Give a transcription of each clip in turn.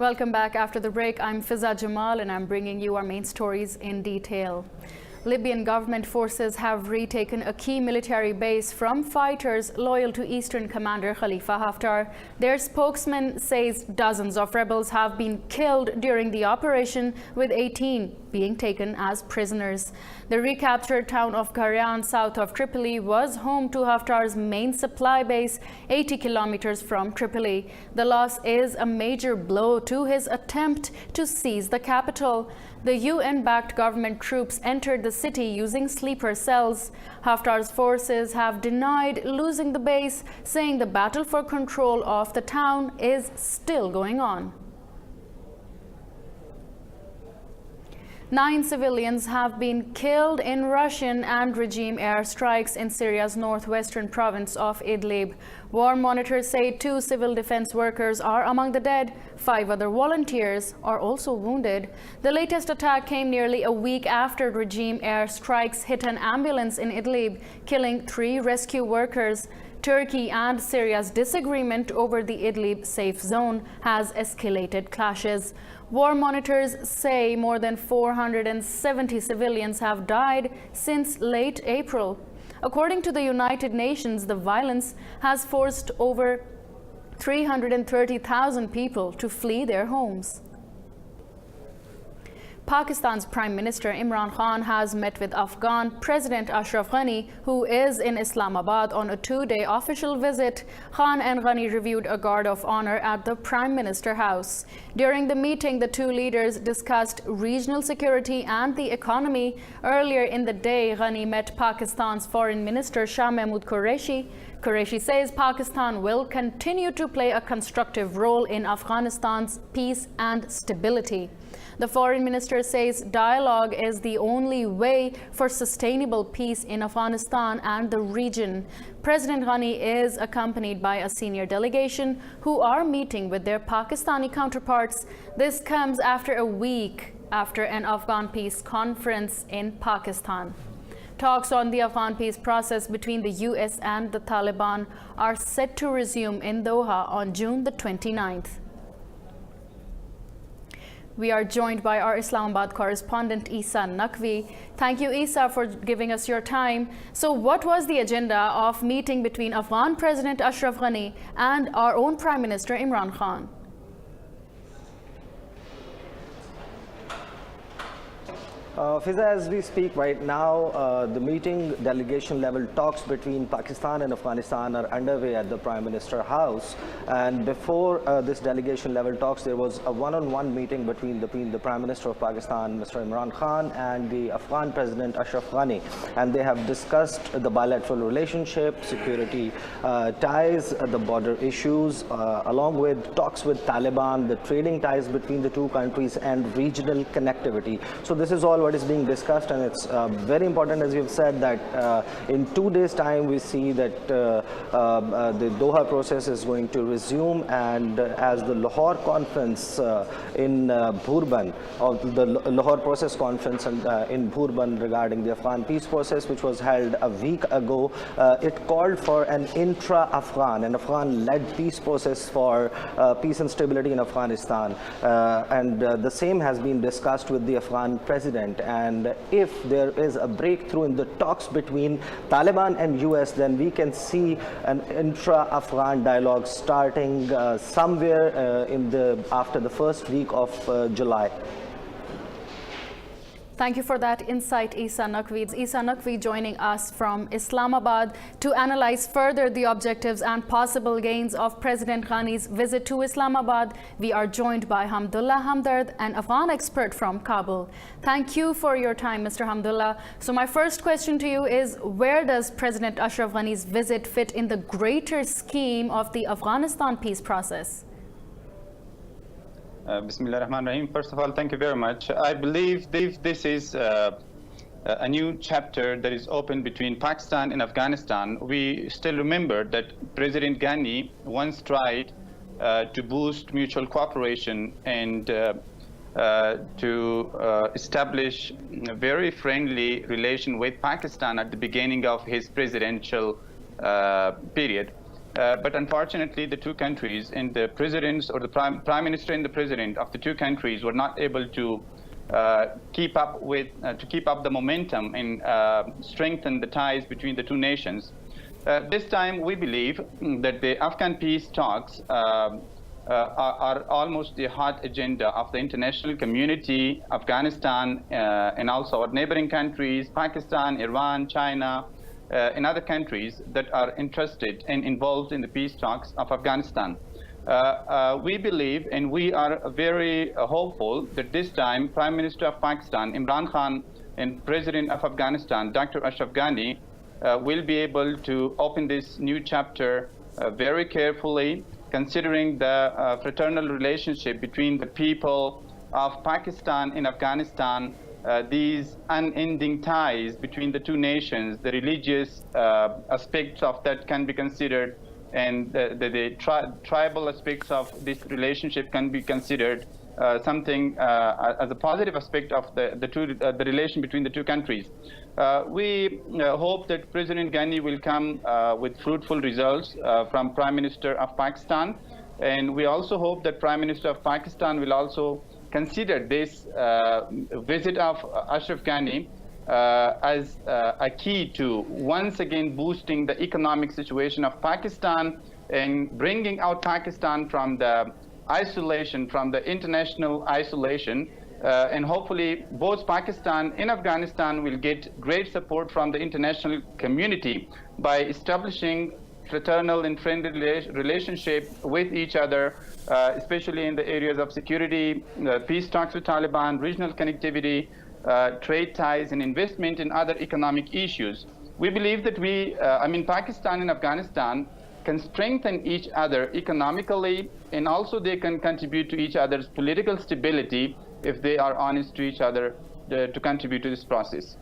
Welcome back after the break. I'm Fiza Jamal and I'm bringing you our main stories in detail. Libyan government forces have retaken a key military base from fighters loyal to Eastern Commander Khalifa Haftar. Their spokesman says dozens of rebels have been killed during the operation, with 18 being taken as prisoners. The recaptured town of Gharian, south of Tripoli, was home to Haftar's main supply base, 80 kilometers from Tripoli. The loss is a major blow to his attempt to seize the capital. The UN-backed government troops entered the city using sleeper cells. Haftar's forces have denied losing the base, saying the battle for control of the town is still going on. 9 civilians have been killed in Russian and regime airstrikes in Syria's northwestern province of Idlib. War monitors say 2 civil defense workers are among the dead. 5 other volunteers are also wounded. The latest attack came nearly a week after regime airstrikes hit an ambulance in Idlib, killing 3 rescue workers. Turkey and Syria's disagreement over the Idlib safe zone has escalated clashes. War monitors say more than 470 civilians have died since late April. According to the United Nations, the violence has forced over 330,000 people to flee their homes. Pakistan's Prime Minister Imran Khan has met with Afghan President Ashraf Ghani, who is in Islamabad on a 2-day official visit. Khan and Ghani reviewed a guard of honor at the Prime Minister House. During the meeting, the 2 leaders discussed regional security and the economy. Earlier in the day, Ghani met Pakistan's Foreign Minister Shah Mahmood Qureshi. Qureshi says Pakistan will continue to play a constructive role in Afghanistan's peace and stability. The foreign minister says dialogue is the only way for sustainable peace in Afghanistan and the region. President Ghani is accompanied by a senior delegation who are meeting with their Pakistani counterparts. This comes after a week after an Afghan peace conference in Pakistan. Talks on the Afghan peace process between the US and the Taliban are set to resume in Doha on June the 29th. We are joined by our Islamabad correspondent Isa Naqvi. Thank you, Isa, for giving us your time. So what was the agenda of meeting between Afghan President Ashraf Ghani and our own Prime Minister Imran Khan? Fiza, as we speak right now, the meeting delegation level talks between Pakistan and Afghanistan are underway at the Prime Minister House. And before this delegation level talks, there was a one-on-one meeting between the Prime Minister of Pakistan, Mr. Imran Khan, and the Afghan President Ashraf Ghani. And they have discussed the bilateral relationship, security ties, the border issues, along with talks with Taliban, the trading ties between the 2 countries, and regional connectivity. So this is all what is being discussed, and it's very important, as you've said, that in 2 days' time we see that the Doha process is going to resume, and as the Lahore conference in Bhurbhan, or the Lahore process conference in Bhurbhan regarding the Afghan peace process, which was held a week ago, it called for an intra-Afghan, an Afghan-led peace process for peace and stability in Afghanistan, and the same has been discussed with the Afghan president. And if there is a breakthrough in the talks between Taliban and US, then we can see an intra-Afghan dialogue starting somewhere after the first week of July. Thank you for that insight, Isa Naqvi. It's Isa Naqvi joining us from Islamabad to analyze further the objectives and possible gains of President Ghani's visit to Islamabad. We are joined by Hamdullah Hamdard, an Afghan expert from Kabul. Thank you for your time, Mr. Hamdullah. So my first question to you is, where does President Ashraf Ghani's visit fit in the greater scheme of the Afghanistan peace process? Bismillah ar-Rahman ar-Rahim. First of all, thank you very much. I believe this is a new chapter that is open between Pakistan and Afghanistan. We still remember that President Ghani once tried to boost mutual cooperation and to establish a very friendly relation with Pakistan at the beginning of his presidential period. But unfortunately, the two countries and the presidents or the prime minister and the president of the two countries were not able to keep up the momentum and strengthen the ties between the two nations. This time, we believe that the Afghan peace talks are almost the hot agenda of the international community, Afghanistan, and also our neighboring countries, Pakistan, Iran, China, and other countries that are interested and involved in the peace talks of Afghanistan. We believe and we are very hopeful that this time Prime Minister of Pakistan, Imran Khan, and President of Afghanistan, Dr. Ashraf Ghani, will be able to open this new chapter very carefully, considering the fraternal relationship between the people of Pakistan and Afghanistan, these unending ties between the two nations, the religious aspects of that can be considered, and the tribal aspects of this relationship can be considered something as a positive aspect of the relation between the two countries. We hope that President Ghani will come with fruitful results from Prime Minister of Pakistan, and we also hope that Prime Minister of Pakistan will also consider this visit of Ashraf Ghani as a key to once again boosting the economic situation of Pakistan and bringing out Pakistan from the isolation, from the international isolation, and hopefully both Pakistan and Afghanistan will get great support from the international community by establishing fraternal and friendly relationship with each other, especially in the areas of security, peace talks with Taliban, regional connectivity, trade ties, and investment in other economic issues. We believe that Pakistan and Afghanistan can strengthen each other economically, and also they can contribute to each other's political stability if they are honest to each other to contribute to this process.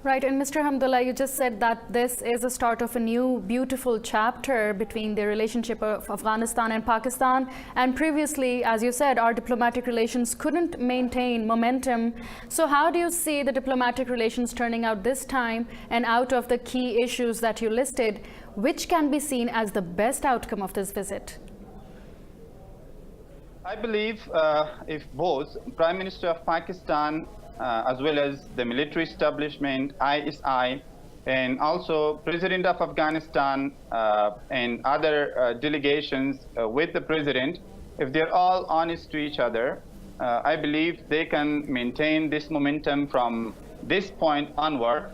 Right, and Mr. Hamdullah, you just said that this is a start of a new beautiful chapter between the relationship of Afghanistan and Pakistan. And previously, as you said, our diplomatic relations couldn't maintain momentum. So how do you see the diplomatic relations turning out this time? And out of the key issues that you listed, which can be seen as the best outcome of this visit? I believe if both Prime Minister of Pakistan as well as the military establishment, ISI, and also President of Afghanistan and other delegations with the President, if they're all honest to each other, I believe they can maintain this momentum from this point onward.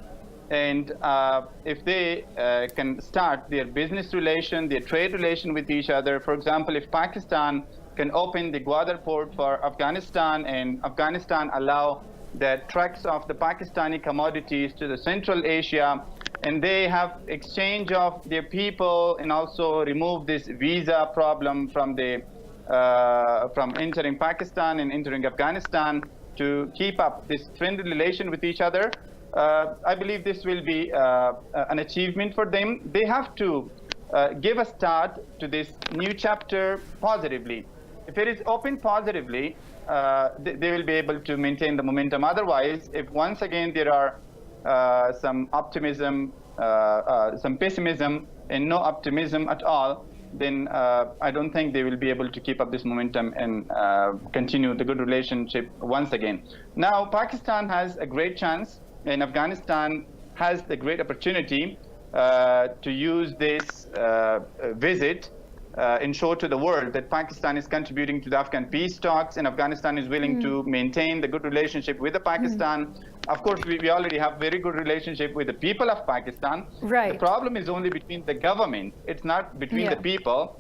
And if they can start their business relation, their trade relation with each other, for example, if Pakistan can open the Gwadar port for Afghanistan and Afghanistan allow the trucks of the Pakistani commodities to the Central Asia, and they have exchange of their people and also remove this visa problem from entering Pakistan and entering Afghanistan to keep up this friendly relation with each other. I believe this will be an achievement for them. They have to give a start to this new chapter positively. If it is opened positively, they will be able to maintain the momentum. Otherwise, if once again there are some optimism, some pessimism, and no optimism at all, then I don't think they will be able to keep up this momentum and continue the good relationship once again. Now, Pakistan has a great chance, and Afghanistan has the great opportunity to use this visit and show to the world that Pakistan is contributing to the Afghan peace talks, and Afghanistan is willing to maintain the good relationship with the Pakistan. Of course, we already have very good relationship with the people of Pakistan. Right. The problem is only between the government. It's not between the people.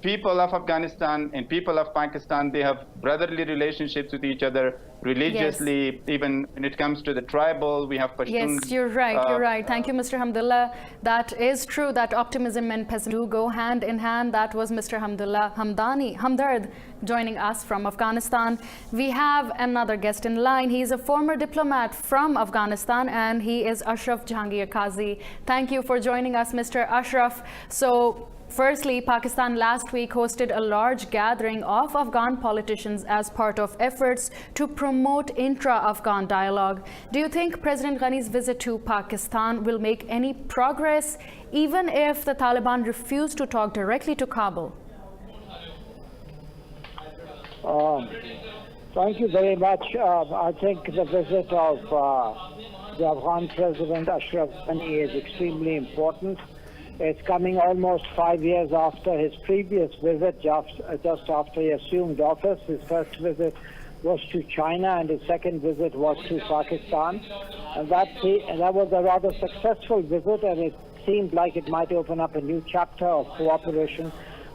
People of Afghanistan and people of Pakistan, they have brotherly relationships with each other religiously, even when it comes to the tribal, we have Pashtun. Yes, you're right, you're right. Thank you, Mr. Hamdullah. That is true, that optimism and pessimism do go hand in hand. That was Mr. Hamdard joining us from Afghanistan. We have another guest in line. He's a former diplomat from Afghanistan, and he is Ashraf Jahangir Qazi. Thank you for joining us, Mr. Ashraf. So, Firstly, Pakistan last week hosted a large gathering of Afghan politicians as part of efforts to promote intra-Afghan dialogue. Do you think President Ghani's visit to Pakistan will make any progress, even if the Taliban refuse to talk directly to Kabul? Thank you very much. I think the visit of the Afghan President Ashraf Ghani is extremely important. It's coming almost 5 years after his previous visit, just after he assumed office. His first visit was to China and his second visit was to Pakistan. And that was a rather successful visit, and it seemed like it might open up a new chapter of cooperation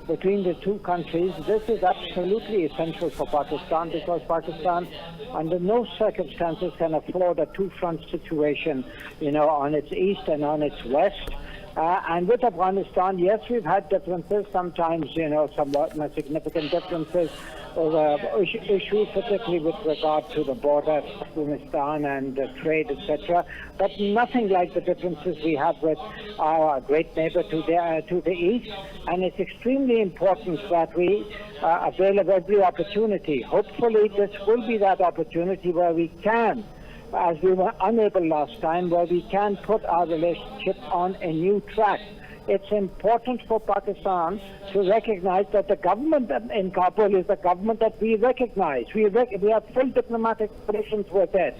between the two countries. This is absolutely essential for Pakistan, because Pakistan under no circumstances can afford a two-front situation, on its east and on its west. And with Afghanistan, yes, we've had differences, sometimes, somewhat significant differences over issues, particularly with regard to the border, Afghanistan and trade, etc. But nothing like the differences we have with our great neighbor to the east. And it's extremely important that we avail of every opportunity. Hopefully, this will be that opportunity where we can, as we were unable last time, where we can put our relationship on a new track. It's important for Pakistan to recognize that the government in Kabul is the government that we recognize. We have full diplomatic relations with it.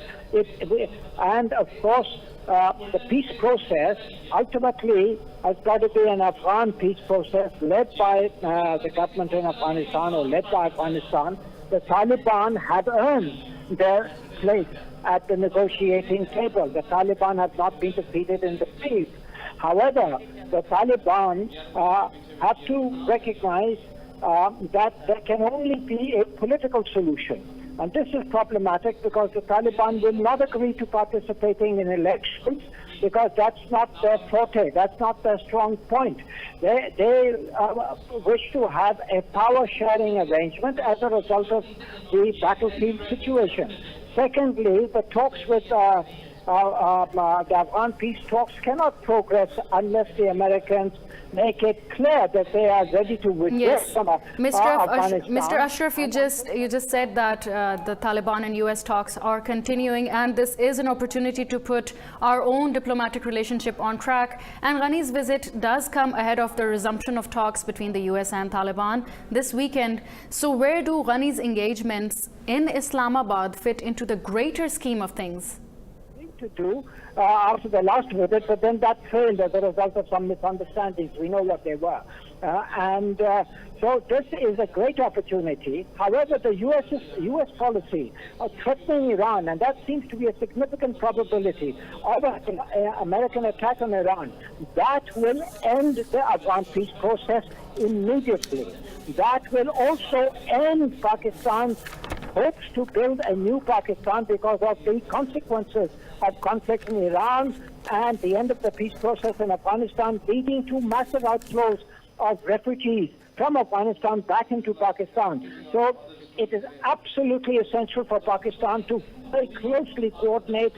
And of course, the peace process ultimately has got to be an Afghan peace process led by the government in Afghanistan, or led by Afghanistan. The Taliban have earned their place at the negotiating table. The Taliban have not been defeated in the field. However, the Taliban have to recognize that there can only be a political solution. And this is problematic because the Taliban will not agree to participating in elections, because that's not their forte, that's not their strong point. They wish to have a power-sharing arrangement as a result of the battlefield situation. Secondly, the talks with the Afghan peace talks cannot progress unless the Americans make it clear that they are ready to withdraw from Afghanistan. Mr. Ashraf, you just said that the Taliban and U.S. talks are continuing, and this is an opportunity to put our own diplomatic relationship on track. And Ghani's visit does come ahead of the resumption of talks between the U.S. and Taliban this weekend. So where do Ghani's engagements in Islamabad fit into the greater scheme of things? To do after the last visit, but then that failed as a result of some misunderstandings. We know what they were. So this is a great opportunity. However, the U.S. policy of threatening Iran, and that seems to be a significant probability of an American attack on Iran, that will end the Afghan peace process immediately. That will also end Pakistan's hopes to build a new Pakistan because of the consequences of conflict in Iran and the end of the peace process in Afghanistan, leading to massive outflows of refugees from Afghanistan back into Pakistan. So it is absolutely essential for Pakistan to very closely coordinate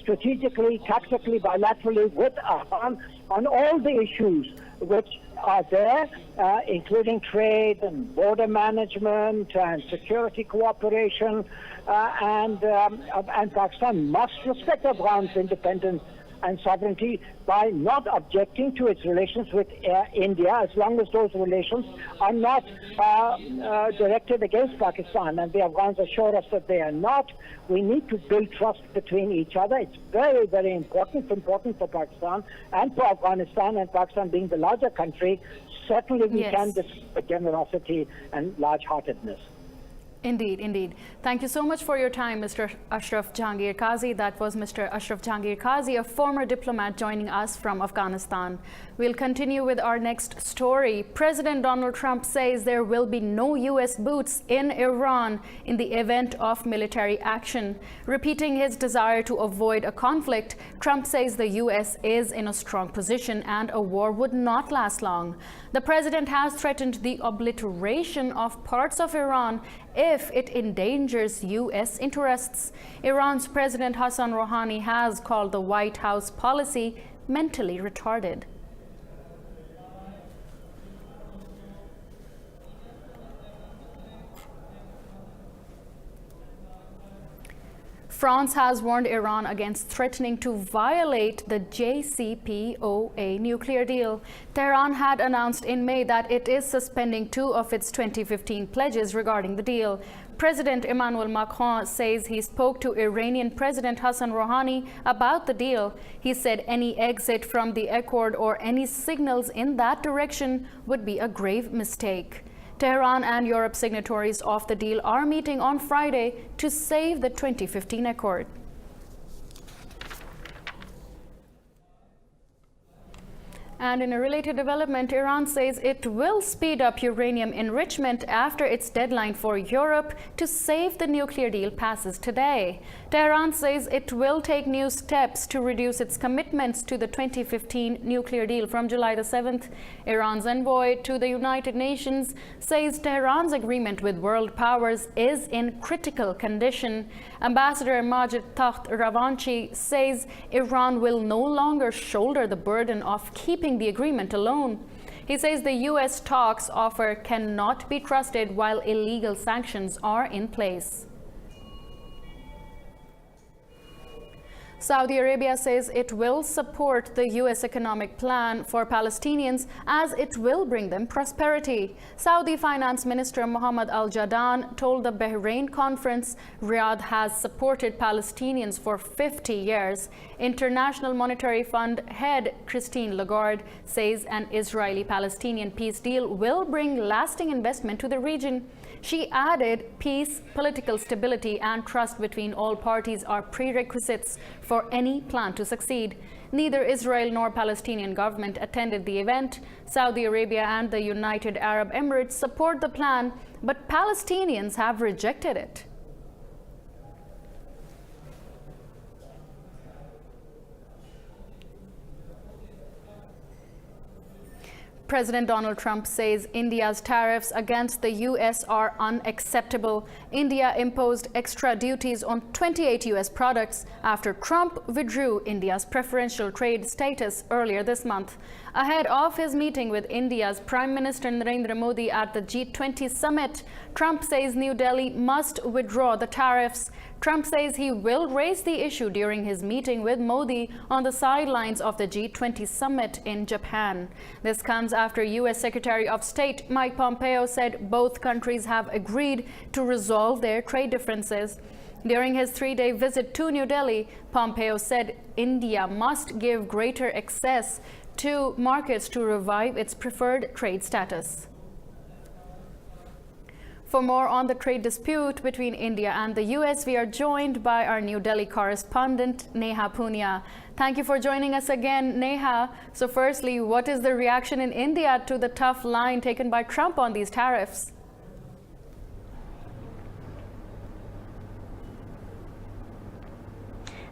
strategically, tactically, bilaterally with Iran on all the issues which are there, including trade and border management and security cooperation, and Pakistan must respect Afghan's independence and sovereignty by not objecting to its relations with India, as long as those relations are not directed against Pakistan. And the Afghans assure us that they are not. We need to build trust between each other. It's very, very important. It's important for Pakistan and for Afghanistan, and Pakistan being the larger country, certainly we can display generosity and large-heartedness. Indeed, indeed. Thank you so much for your time, Mr. Ashraf Jahangir Qazi. That was Mr. Ashraf Jahangir Qazi, a former diplomat joining us from Afghanistan. We'll continue with our next story. President Donald Trump says there will be no U.S. boots in Iran in the event of military action. Repeating his desire to avoid a conflict, Trump says the U.S. is in a strong position and a war would not last long. The president has threatened the obliteration of parts of Iran if it endangers U.S. interests. Iran's President Hassan Rouhani has called the White House policy mentally retarded. France has warned Iran against threatening to violate the JCPOA nuclear deal. Tehran had announced in May that it is suspending 2 of its 2015 pledges regarding the deal. President Emmanuel Macron says he spoke to Iranian President Hassan Rouhani about the deal. He said any exit from the accord or any signals in that direction would be a grave mistake. Tehran and Europe signatories of the deal are meeting on Friday to save the 2015 accord. And in a related development, Iran says it will speed up uranium enrichment after its deadline for Europe to save the nuclear deal passes today. Tehran says it will take new steps to reduce its commitments to the 2015 nuclear deal from July the 7th. Iran's envoy to the United Nations says Tehran's agreement with world powers is in critical condition. Ambassador Majid Takht Ravanchi says Iran will no longer shoulder the burden of keeping the agreement alone. He says the U.S. talks offer cannot be trusted while illegal sanctions are in place. Saudi Arabia says it will support the U.S. economic plan for Palestinians as it will bring them prosperity. Saudi Finance Minister Mohammed Al-Jadaan told the Bahrain conference Riyadh has supported Palestinians for 50 years. International Monetary Fund head Christine Lagarde says an Israeli-Palestinian peace deal will bring lasting investment to the region. She added peace, political stability, and trust between all parties are prerequisites for any plan to succeed. Neither Israel nor Palestinian government attended the event. Saudi Arabia and the United Arab Emirates support the plan, but Palestinians have rejected it. President Donald Trump says India's tariffs against the U.S. are unacceptable. India imposed extra duties on 28 U.S. products after Trump withdrew India's preferential trade status earlier this month. Ahead of his meeting with India's Prime Minister Narendra Modi at the G20 summit, Trump says New Delhi must withdraw the tariffs. Trump says he will raise the issue during his meeting with Modi on the sidelines of the G20 summit in Japan. This comes after U.S. Secretary of State Mike Pompeo said both countries have agreed to resolve their trade differences. During his 3-day visit to New Delhi, Pompeo said India must give greater access to markets to revive its preferred trade status. For more on the trade dispute between India and the U.S., we are joined by our New Delhi correspondent, Neha Punia. Thank you for joining us again, Neha. So firstly, what is the reaction in India to the tough line taken by Trump on these tariffs?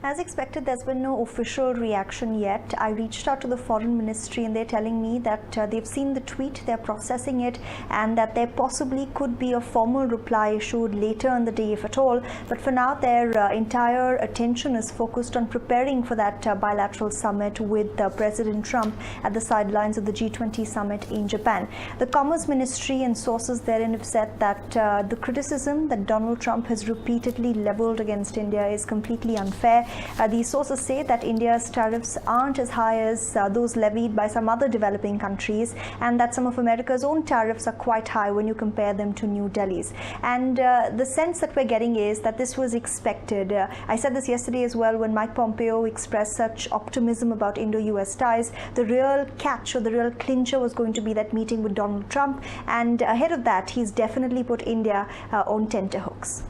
As expected, there's been no official reaction yet. I reached out to the Foreign Ministry and they're telling me that they've seen the tweet, they're processing it, and that there possibly could be a formal reply issued later in the day, if at all. But for now, their entire attention is focused on preparing for that bilateral summit with President Trump at the sidelines of the G20 summit in Japan. The Commerce Ministry and sources therein have said that the criticism that Donald Trump has repeatedly leveled against India is completely unfair. These sources say that India's tariffs aren't as high as those levied by some other developing countries, and that some of America's own tariffs are quite high when you compare them to New Delhi's. And the sense that we're getting is that this was expected. I said this yesterday as well when Mike Pompeo expressed such optimism about Indo-US ties. The real catch or the real clincher was going to be that meeting with Donald Trump, and ahead of that, he's definitely put India on tenterhooks.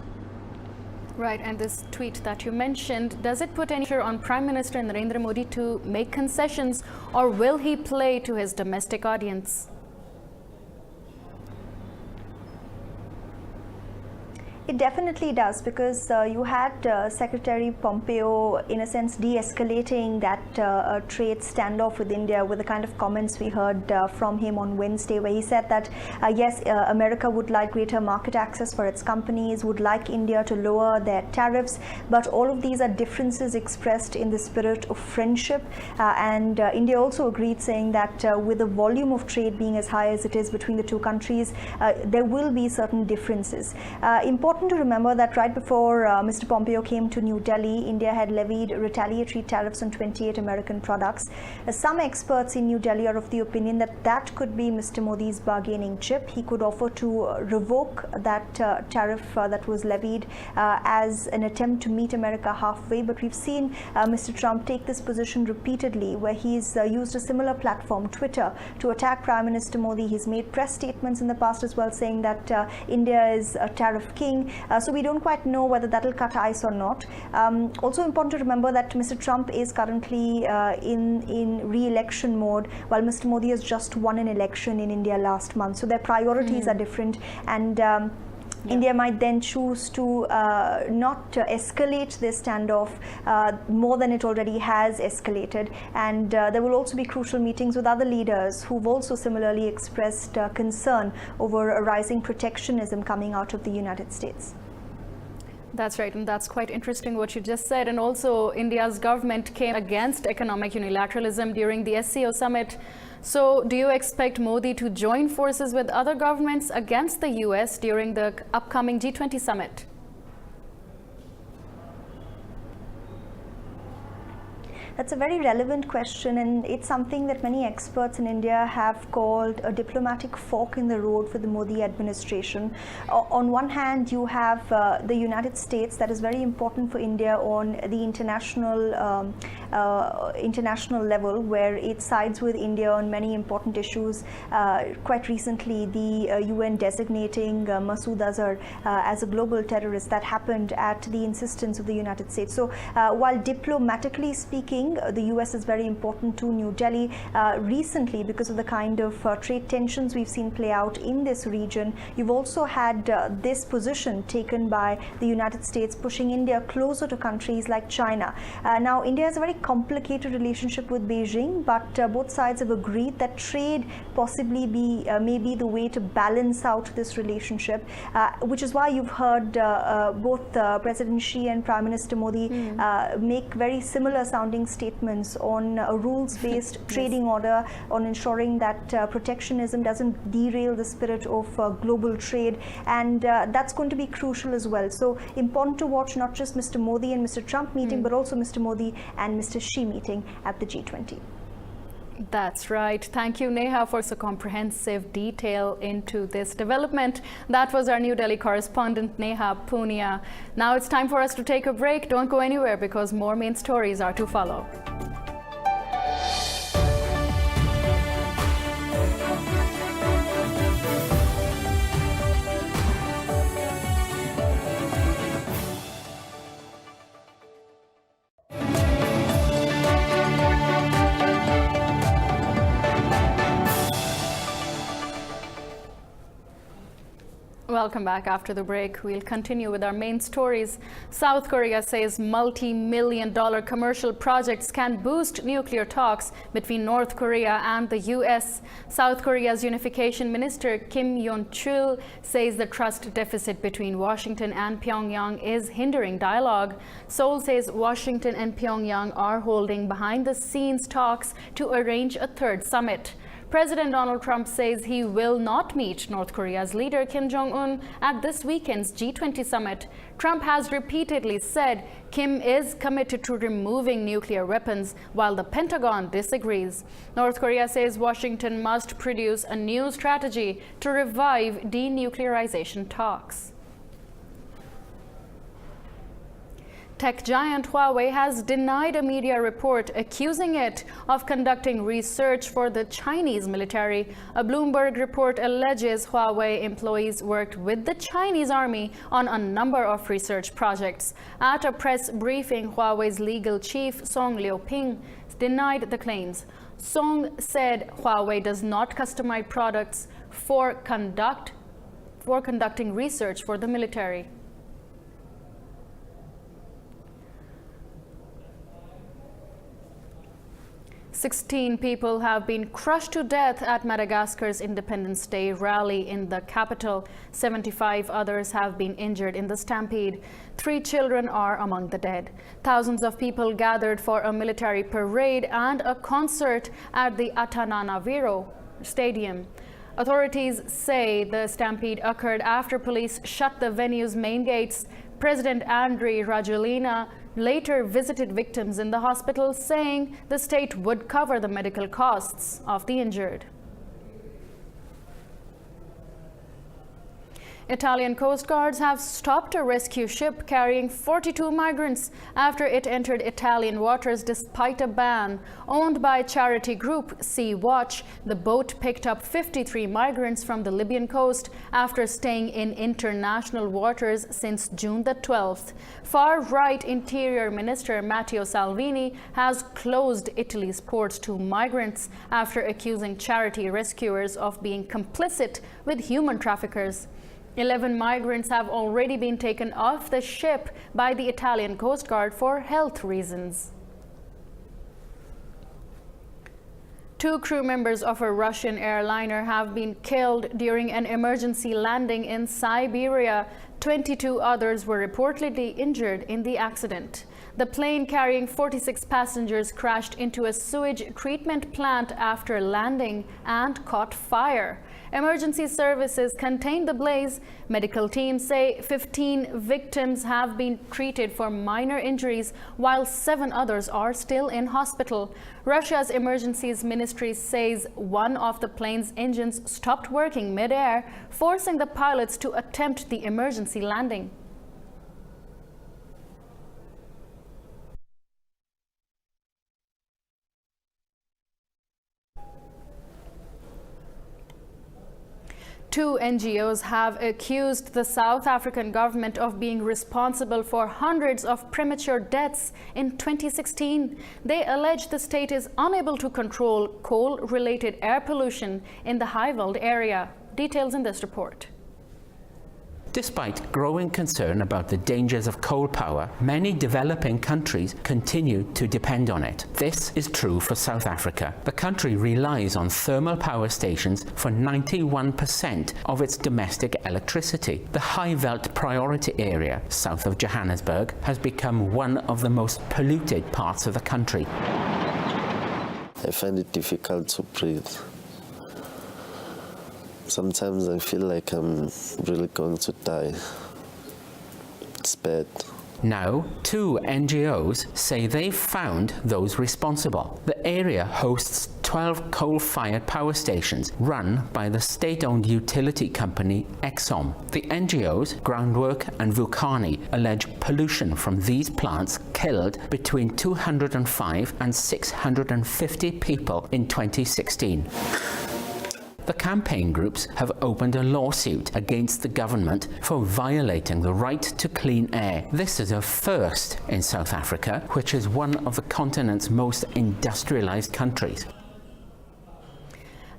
Right, and this tweet that you mentioned, does it put any pressure on Prime Minister Narendra Modi to make concessions, or will he play to his domestic audience? It definitely does, because you had Secretary Pompeo, in a sense, de-escalating that trade standoff with India with the kind of comments we heard from him on Wednesday, where he said that, yes, America would like greater market access for its companies, would like India to lower their tariffs, but all of these are differences expressed in the spirit of friendship. And India also agreed, saying that with the volume of trade being as high as it is between the two countries, there will be certain differences. Important important to remember that right before Mr. Pompeo came to New Delhi, India had levied retaliatory tariffs on 28 American products. Some experts in New Delhi are of the opinion that that could be Mr. Modi's bargaining chip. He could offer to revoke that tariff that was levied as an attempt to meet America halfway. But we've seen Mr. Trump take this position repeatedly, where he's used a similar platform, Twitter, to attack Prime Minister Modi. He's made press statements in the past as well saying that India is a tariff king. So we don't quite know whether that'll cut ice or not. Also important to remember that Mr. Trump is currently in re-election mode, while Mr. Modi has just won an election in India last month. So their priorities are different, and India might then choose to not escalate this standoff more than it already has escalated. And there will also be crucial meetings with other leaders who've also similarly expressed concern over a rising protectionism coming out of the United States. That's right, and that's quite interesting what you just said. And also, India's government came against economic unilateralism during the SCO summit. So, do you expect Modi to join forces with other governments against the US during the upcoming G20 summit? That's a very relevant question, and it's something that many experts in India have called a diplomatic fork in the road for the Modi administration. On one hand, you have the United States, that is very important for India on the international level, where it sides with India on many important issues. Quite recently, the UN designating Masood Azhar as a global terrorist, that happened at the insistence of the United States. So while diplomatically speaking, the US is very important to New Delhi. Recently, because of the kind of trade tensions we've seen play out in this region, you've also had this position taken by the United States, pushing India closer to countries like China. Now, India has a very complicated relationship with Beijing, but both sides have agreed that trade possibly may be the way to balance out this relationship, which is why you've heard both President Xi and Prime Minister Modi make very similar sounding statements on a rules-based trading order, on ensuring that protectionism doesn't derail the spirit of global trade, and that's going to be crucial as well. So important to watch not just Mr. Modi and Mr. Trump meeting, but also Mr. Modi and Mr. Xi meeting at the G20. That's right. Thank you, Neha, for so comprehensive detail into this development. That was our New Delhi correspondent, Neha Punia. Now it's time for us to take a break. Don't go anywhere, because more main stories are to follow. Welcome back after the break. We'll continue with our main stories. South Korea says multi-million-dollar commercial projects can boost nuclear talks between North Korea and the US. South Korea's unification minister Kim Yon-chul says the trust deficit between Washington and Pyongyang is hindering dialogue. Seoul says Washington and Pyongyang are holding behind-the-scenes talks to arrange a third summit. President Donald Trump says he will not meet North Korea's leader Kim Jong-un at this weekend's G20 summit. Trump has repeatedly said Kim is committed to removing nuclear weapons, while the Pentagon disagrees. North Korea says Washington must produce a new strategy to revive denuclearization talks. Tech giant Huawei has denied a media report accusing it of conducting research for the Chinese military. A Bloomberg report alleges Huawei employees worked with the Chinese army on a number of research projects. At a press briefing, Huawei's legal chief, Song Liuping, denied the claims. Song said Huawei does not customize products for conducting research for the military. "16 people have been crushed to death at Madagascar's Independence Day rally in the capital. 75 others have been injured in the stampede. 3 children are among the dead. Thousands of people gathered for a military parade and a concert at the Antananarivo Stadium. Authorities say the stampede occurred after police shut the venue's main gates. President Andry Rajoelina later visited victims in the hospital, saying the state would cover the medical costs of the injured. Italian Coast Guards have stopped a rescue ship carrying 42 migrants after it entered Italian waters despite a ban. Owned by charity group Sea Watch, the boat picked up 53 migrants from the Libyan coast after staying in international waters since June the 12th. Far-right Interior Minister Matteo Salvini has closed Italy's ports to migrants after accusing charity rescuers of being complicit with human traffickers. 11 migrants have already been taken off the ship by the Italian Coast Guard for health reasons. 2 crew members of a Russian airliner have been killed during an emergency landing in Siberia. 22 others were reportedly injured in the accident. The plane carrying 46 passengers crashed into a sewage treatment plant after landing and caught fire. Emergency services contained the blaze. Medical teams say 15 victims have been treated for minor injuries, while 7 others are still in hospital. Russia's emergencies ministry says one of the plane's engines stopped working mid-air, forcing the pilots to attempt the emergency landing. Two NGOs have accused the South African government of being responsible for hundreds of premature deaths in 2016. They allege the state is unable to control coal-related air pollution in the Highveld area. Details in this report. Despite growing concern about the dangers of coal power, many developing countries continue to depend on it. This is true for South Africa. The country relies on thermal power stations for 91% of its domestic electricity. The Highveld priority area, south of Johannesburg, has become one of the most polluted parts of the country. I find it difficult to breathe. Sometimes I feel like I'm really going to die. It's bad. Now, 2 NGOs say they've found those responsible. The area hosts 12 coal-fired power stations run by the state-owned utility company Exxon. The NGOs, Groundwork and Vulcani, allege pollution from these plants killed between 205 and 650 people in 2016. The campaign groups have opened a lawsuit against the government for violating the right to clean air. This is a first in South Africa, which is one of the continent's most industrialized countries.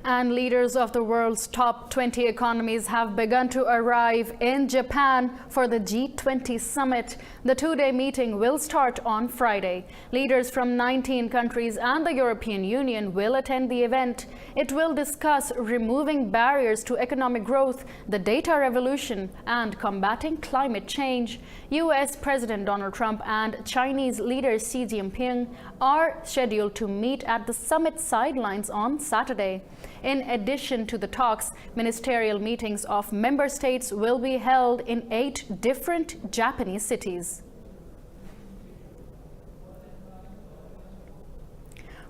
And leaders of the world's top 20 economies have begun to arrive in Japan for the G20 summit. The 2-day meeting will start on Friday. Leaders from 19 countries and the European Union will attend the event. It will discuss removing barriers to economic growth, the data revolution, and combating climate change. US President Donald Trump and Chinese leader Xi Jinping are scheduled to meet at the summit sidelines on Saturday. In addition to the talks, ministerial meetings of member states will be held in 8 different Japanese cities.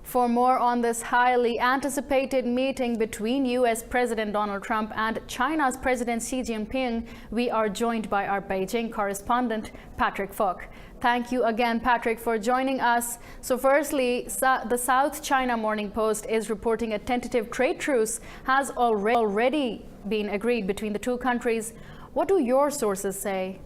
For more on this highly anticipated meeting between US President Donald Trump and China's President Xi Jinping, we are joined by our Beijing correspondent, Patrick Fock. Thank you again, Patrick, for joining us. So firstly, the South China Morning Post is reporting a tentative trade truce has already been agreed between the 2 countries. What do your sources say?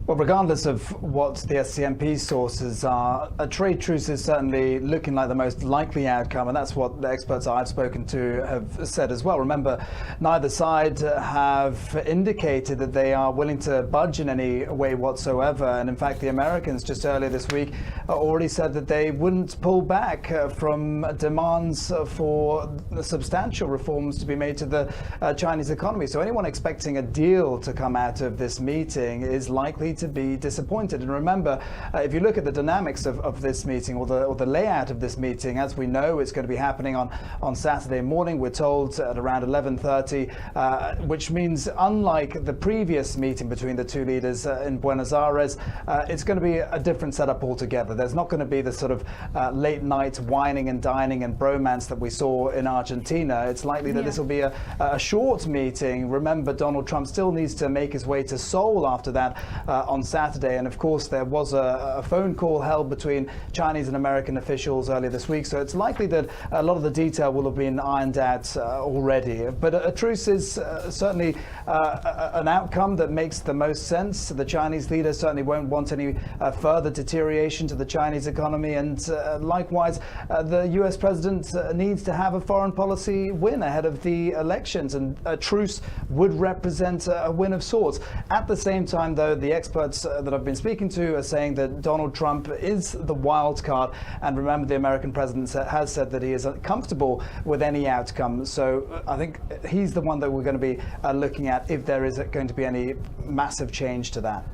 Well, regardless of what the SCMP sources are, a trade truce is certainly looking like the most likely outcome, and that's what the experts I've spoken to have said as well. Remember, neither side have indicated that they are willing to budge in any way whatsoever, and in fact the Americans just earlier this week already said that they wouldn't pull back from demands for substantial reforms to be made to the Chinese economy. So anyone expecting a deal to come out of this meeting is likely to be disappointed. And remember, if you look at the dynamics of this meeting, or the layout of this meeting, as we know, it's going to be happening on Saturday morning. We're told at around 11:30, which means unlike the previous meeting between the two leaders in Buenos Aires, it's going to be a different setup altogether. There's not going to be the sort of late night wining and dining and bromance that we saw in Argentina. It's likely that this will be a short meeting. Remember, Donald Trump still needs to make his way to Seoul after that on Saturday. And of course, there was a phone call held between Chinese and American officials earlier this week. So it's likely that a lot of the detail will have been ironed out already. But a truce is certainly an outcome that makes the most sense. The Chinese leader certainly won't want any further deterioration to the Chinese economy. And likewise, the US president needs to have a foreign policy win ahead of the elections. And a truce would represent a win of sorts. At the same time, though, the experts that I've been speaking to are saying that Donald Trump is the wild card. And remember, the American president has said that he is comfortable with any outcome. So I think he's the one that we're going to be looking at if there is going to be any massive change to that.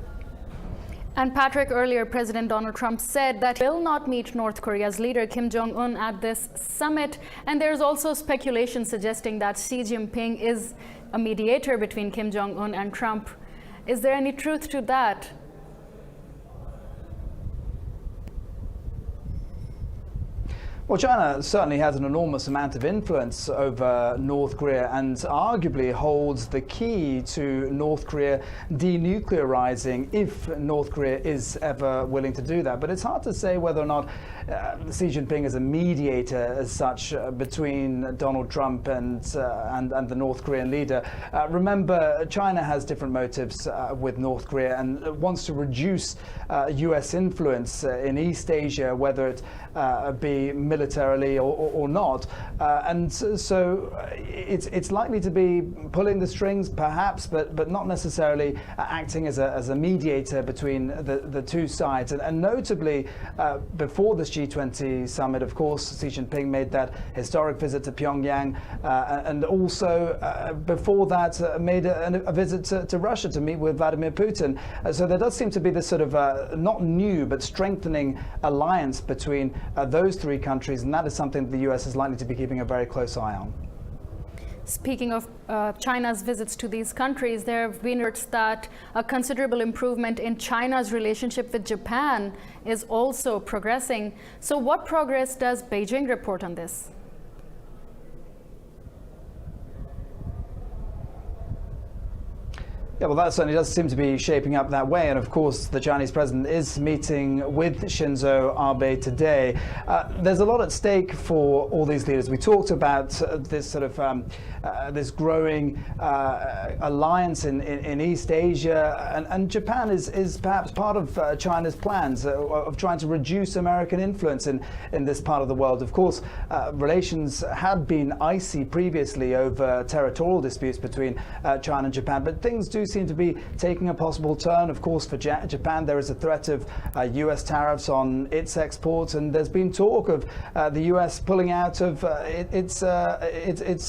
And Patrick, earlier President Donald Trump said that he will not meet North Korea's leader Kim Jong-un at this summit. And there's also speculation suggesting that Xi Jinping is a mediator between Kim Jong-un and Trump. Is there any truth to that? Well, China certainly has an enormous amount of influence over North Korea and arguably holds the key to North Korea denuclearizing if North Korea is ever willing to do that. But it's hard to say whether or not Xi Jinping is a mediator as such between Donald Trump and the North Korean leader. Remember, China has different motives with North Korea and wants to reduce US influence in East Asia, whether it be militarily or not. And so it's likely to be pulling the strings, perhaps, but not necessarily acting as a mediator between the two sides. And notably, before this G20 summit, of course, Xi Jinping made that historic visit to Pyongyang, and also before that made a visit to Russia to meet with Vladimir Putin. So there does seem to be this sort of not new but strengthening alliance between those three countries, and that is something that the US is likely to be keeping a very close eye on. Speaking of China's visits to these countries, there have been reports that a considerable improvement in China's relationship with Japan is also progressing. So what progress does Beijing report on this? Yeah, well, that certainly does seem to be shaping up that way. And of course, the Chinese president is meeting with Shinzo Abe today. There's a lot at stake for all these leaders. We talked about this sort of this growing alliance in East Asia. And Japan is perhaps part of China's plans of trying to reduce American influence in this part of the world. Of course, relations had been icy previously over territorial disputes between China and Japan, but things do seem to be taking a possible turn. Of course, for Japan, there is a threat of US tariffs on its exports, and there's been talk of the US pulling out of its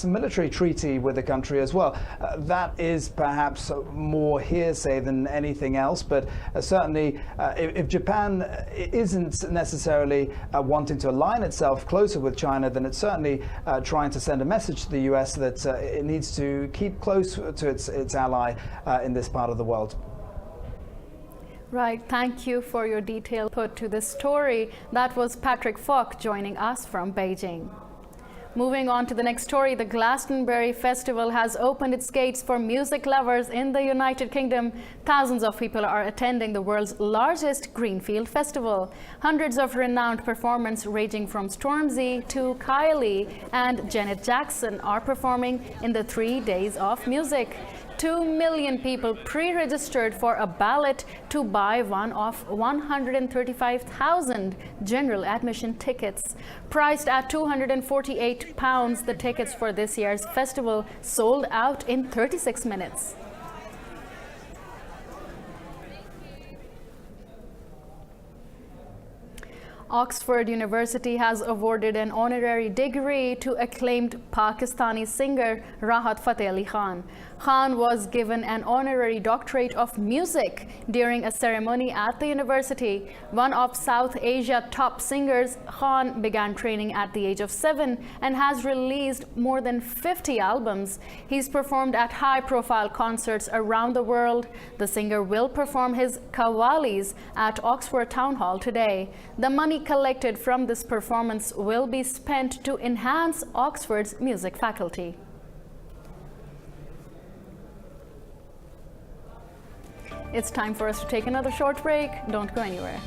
military treaty with the country as well. That is perhaps more hearsay than anything else, but certainly if Japan isn't necessarily wanting to align itself closer with China, then it's certainly trying to send a message to the US that it needs to keep close to its ally in this part of the world. Right. Thank you for your detailed put to this story. That was Patrick Falk joining us from Beijing. Moving on to the next story, the Glastonbury Festival has opened its gates for music lovers in the United Kingdom. Thousands of people are attending the world's largest greenfield festival. Hundreds of renowned performers ranging from Stormzy to Kylie and Janet Jackson are performing in the 3 days of music. 2 million people pre-registered for a ballot to buy one of 135,000 general admission tickets. Priced at £248, the tickets for this year's festival sold out in 36 minutes. Oxford University has awarded an honorary degree to acclaimed Pakistani singer Rahat Fateh Ali Khan. Khan was given an honorary doctorate of music during a ceremony at the university. One of South Asia's top singers, Khan began training at the age of 7 and has released more than 50 albums. He's performed at high-profile concerts around the world. The singer will perform his qawwalis at Oxford Town Hall today. The money collected from this performance will be spent to enhance Oxford's music faculty. It's time for us to take another short break. Don't go anywhere.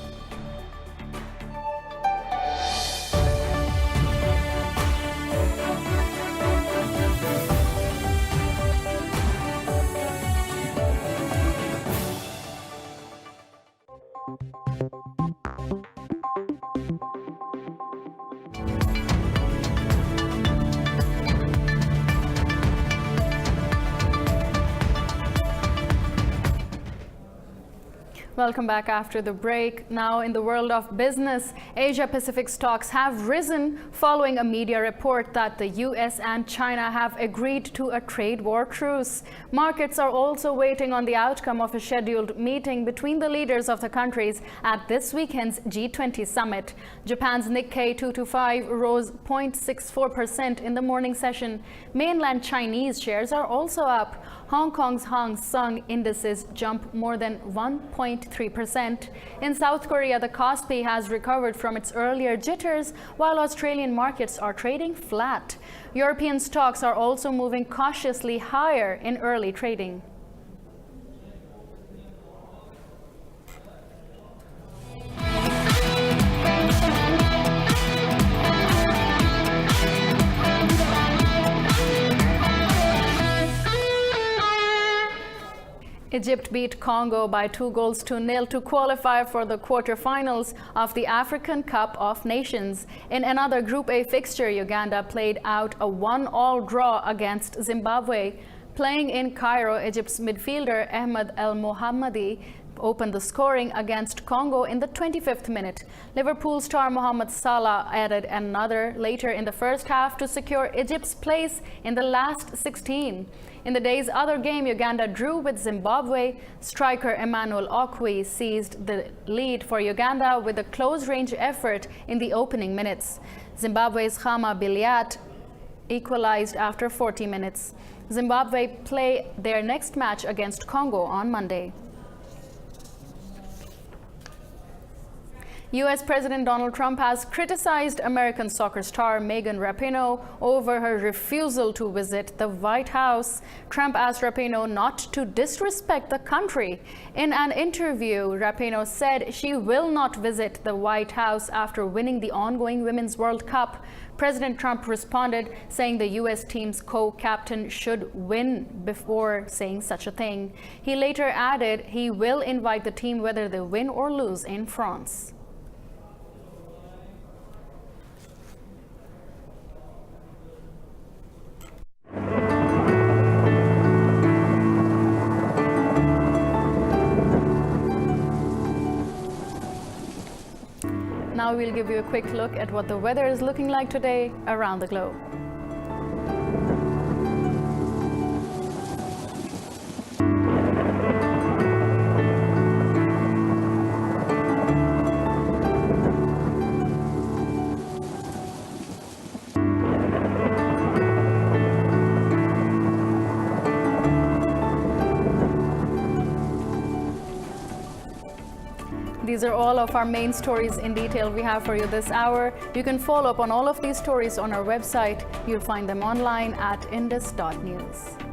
Welcome back after the break. Now, in the world of business, Asia-Pacific stocks have risen following a media report that the US and China have agreed to a trade war truce. Markets are also waiting on the outcome of a scheduled meeting between the leaders of the countries at this weekend's G20 summit. Japan's Nikkei 225 rose 0.64% in the morning session. Mainland Chinese shares are also up. Hong Kong's Hang Seng indices jump more than 1.3%. In South Korea, the Kospi has recovered from its earlier jitters, while Australian markets are trading flat. European stocks are also moving cautiously higher in early trading. Egypt beat Congo by 2-0 to qualify for the quarterfinals of the African Cup of Nations. In another Group A fixture, Uganda played out a 1-1 draw against Zimbabwe. Playing in Cairo, Egypt's midfielder Ahmed El Mohammadi opened the scoring against Congo in the 25th minute. Liverpool star Mohamed Salah added another later in the first half to secure Egypt's place in the last 16. In the day's other game, Uganda drew with Zimbabwe. Striker Emmanuel Okwi seized the lead for Uganda with a close-range effort in the opening minutes. Zimbabwe's Khama Biliat equalized after 40 minutes. Zimbabwe play their next match against Congo on Monday. U.S. President Donald Trump has criticized American soccer star Megan Rapinoe over her refusal to visit the White House. Trump asked Rapinoe not to disrespect the country. In an interview, Rapinoe said she will not visit the White House after winning the ongoing Women's World Cup. President Trump responded, saying the U.S. team's co-captain should win before saying such a thing. He later added he will invite the team whether they win or lose in France. Now we'll give you a quick look at what the weather is looking like today around the globe. These are all of our main stories in detail we have for you this hour. You can follow up on all of these stories on our website. You'll find them online at indus.news.